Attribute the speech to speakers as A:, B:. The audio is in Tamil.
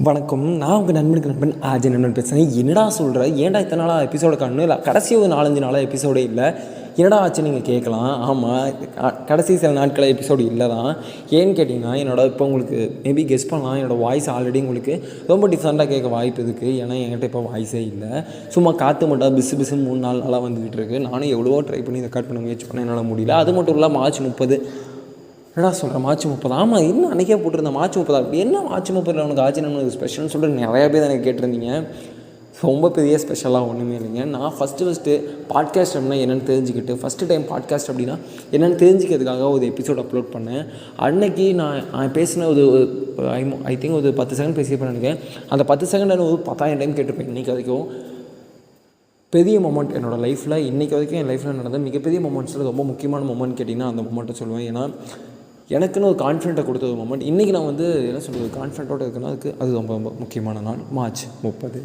A: வணக்கம். நான் உங்கள் நண்பன் ஆஜய் நண்பன் பேசுகிறேன். என்னடா சொல்கிற, ஏன்டா இத்தனை நாளாக எபிசோடு காணணும், இல்லை கடைசி ஒரு 4-5 நாளாக எபிசோடே இல்லை, என்னடா ஆச்சு நீங்கள் கேட்கலாம். ஆமாம், கடைசி சில நாட்களில் எபிசோடு இல்லை தான். ஏன்னு கேட்டிங்கன்னா, இப்போ உங்களுக்கு மேபி கெஸ் பண்ணலாம், என்னோடய வாய்ஸ் ஆல்ரெடி உங்களுக்கு ரொம்ப டிஃப்ரெண்ட்டாக கேட்க வாய்ப்பு இருக்குது. ஏன்னா என்கிட்ட இப்போ வாய்ஸே இல்லை, சும்மா காற்று மட்டும் பிசு 3-4 நாளாக வந்துக்கிட்டு இருக்குது. நானும் எவ்வளவோ ட்ரை பண்ணி இதை கட் பண்ண முயற்சி பண்ண என்னால் முடியல. அது மட்டும் இல்லை, மார்ச் 30 என்னடா சொல்கிறேன், மார்ச் 30. ஆமாம், இன்னும் அன்றைக்கே போட்டிருந்தேன் மார்ச் 30. அப்படி என்ன மார்ச் 30 உனக்கு ஆச்சு நம்மளுக்கு ஸ்பெஷல்னு சொல்லிட்டு நிறையா பேர் எனக்கு கேட்டிருந்தீங்க. ரொம்ப பெரிய ஸ்பெஷலாக ஒன்றுமே இல்லைங்க. நான் ஃபஸ்ட்டு பாட்காஸ்ட் அப்படின்னா என்னென்னு தெரிஞ்சுக்கிட்டு, ஃபஸ்ட்டு டைம் பாட்காஸ்ட் அப்படின்னா என்னென்னு தெரிஞ்சுக்கிறதுக்காக ஒரு எபிசோட் அப்லோட் பண்ணேன். அன்றைக்கி நான் பேசின ஒரு ஐ திங்க் ஒரு 10 செகண்ட் பேசியிருப்பேன் நினைக்கிறேன். அந்த 10 செகண்ட் ஒரு 10,000 டைம் கேட்டிருப்பேன். இன்றைக்கி வரைக்கும் பெரிய மொமெண்ட் என்னோடய லைஃப்பில், இன்றைக்கி வரைக்கும் என் லைஃப்பில் நடந்த மிகப்பெரிய மொமெண்ட்ஸில் ரொம்ப முக்கியமான மொமெண்ட் கேட்டிங்கன்னா அந்த மொமெண்ட்டை சொல்லுவேன். ஏன்னா எனக்குன்னு ஒரு கான்ஃபிடென்ட்டை கொடுத்த ஒரு மொமெண்ட். இன்றைக்கி நான் என்ன சொல்கிறது, கான்ஃபிடென்ட்டோடு இருக்குன்னா அது ரொம்ப ரொம்ப முக்கியமான நாள், மார்ச் 30.